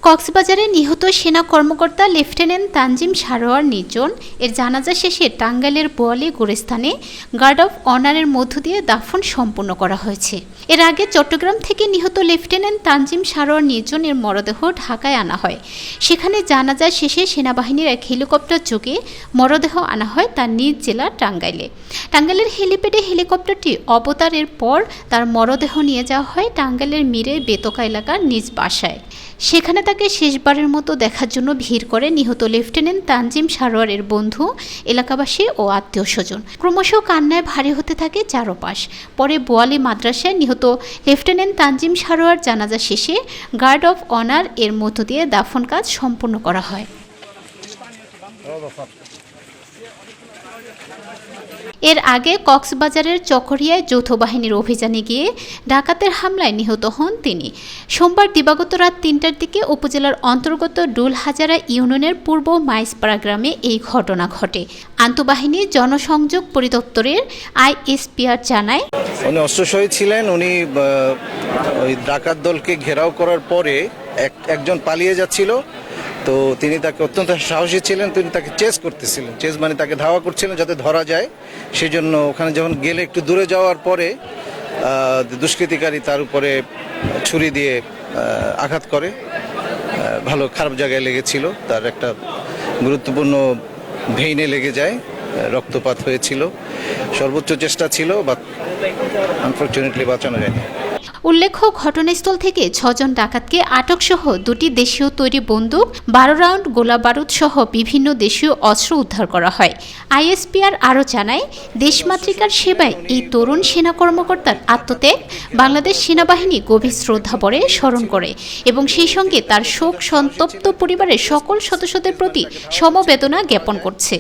কক্সবাজারে নিহত সেনা কর্মকর্তা লেফটেন্যান্ট তানজিম সারোয়ার নির্জন এর জানাজা শেষে টাঙ্গাইলের বোয়ালি গোরস্থানে গার্ড অফ অনারের মধ্য দিয়ে দাফন সম্পন্ন করা হয়েছে। এর আগে চট্টগ্রাম থেকে নিহত লেফটেন্যান্ট তানজিম সারোয়ার নির্জন এর মরদেহ ঢাকায় আনা হয়। সেখানে জানাজা শেষে সেনাবাহিনীর এক হেলিকপ্টার যোগে মরদেহ আনা হয় তার নিজ জেলা টাঙ্গাইলে। টাঙ্গাইলের হেলিপ্যাডে হেলিকপ্টারটি অবতরণের পর তার মরদেহ নিয়ে যাওয়া হয় টাঙ্গাইলের মিরের বেতকা এলাকার নিজ বাসায়। সেখানে তাকে শেষবারের মতো দেখার জন্য ভিড় করে নিহত লেফটেন্যান্ট তানজিম সারোয়ারের বন্ধু, এলাকাবাসী ও আত্মীয় স্বজন। ক্রমশ কান্নায় ভারী হতে থাকে চারপাশ। পরে বোয়ালি মাদ্রাসায় নিহত লেফটেন্যান্ট তানজিম সারোয়ার জানাজা শেষে গার্ড অফ অনার এর মধ্য দিয়ে দাফন কাজ সম্পন্ন করা হয়। এর আগে কক্সবাজারের চকরিয়ায় যৌথ বাহিনীর অভিযানে গিয়ে ডাকাতের হামলায় নিহত হন তিনি। সোমবার দিবাগত রাত ৩টার দিকে উপজেলার অন্তর্গত ডুলহাজারা ইউনিয়নের পূর্ব মাইজপাড়া গ্রামে এই ঘটনা ঘটে। আন্তঃবাহিনী জনসংযোগ পরিদপ্তরের আইএসপিআর জানায়, উনি অস্ত্রসহিত ছিলেন। উনি ওই ডাকাত দলকে ঘেরাও করার পরে একজন পালিয়ে যাচ্ছিল, তো তিনি তাকে অত্যন্ত সাহসী ছিলেন। তিনি তাকে চেস করতেছিলেন, চেস মানে তাকে ধাওয়া করছিলেন যাতে ধরা যায়। সেই জন্য ওখানে যখন গেলে একটু দূরে যাওয়ার পরে দুষ্কৃতিকারী তার উপরে ছুরি দিয়ে আঘাত করে। ভালো খারাপ জায়গায় লেগেছিল, তার একটা গুরুত্বপূর্ণ ভেইনে লেগে যায়, রক্তপাত হয়েছিল। সর্বোচ্চ চেষ্টা ছিল, বাট আনফরচুনেটলি বাঁচানো যায়নি। উল্লেখ্য, ঘটনাস্থল থেকে ৬ জন ডাকাতকে আটকসহ ২টি দেশীয় তৈরি বন্দুক, ১২ রাউন্ড গোলা বারুদ সহ বিভিন্ন দেশীয় অস্ত্র উদ্ধার করা হয়। আইএসপিআর আরও জানায়, দেশমাতৃকার সেবায় এই তরুণ সেনা কর্মকর্তার আত্মত্যাগ বাংলাদেশ সেনাবাহিনী গভীর শ্রদ্ধাভরে স্মরণ করে এবং সেই সঙ্গে তার শোক সন্তপ্ত পরিবারের সকল সদস্যদের প্রতি সমবেদনা জ্ঞাপন করছে।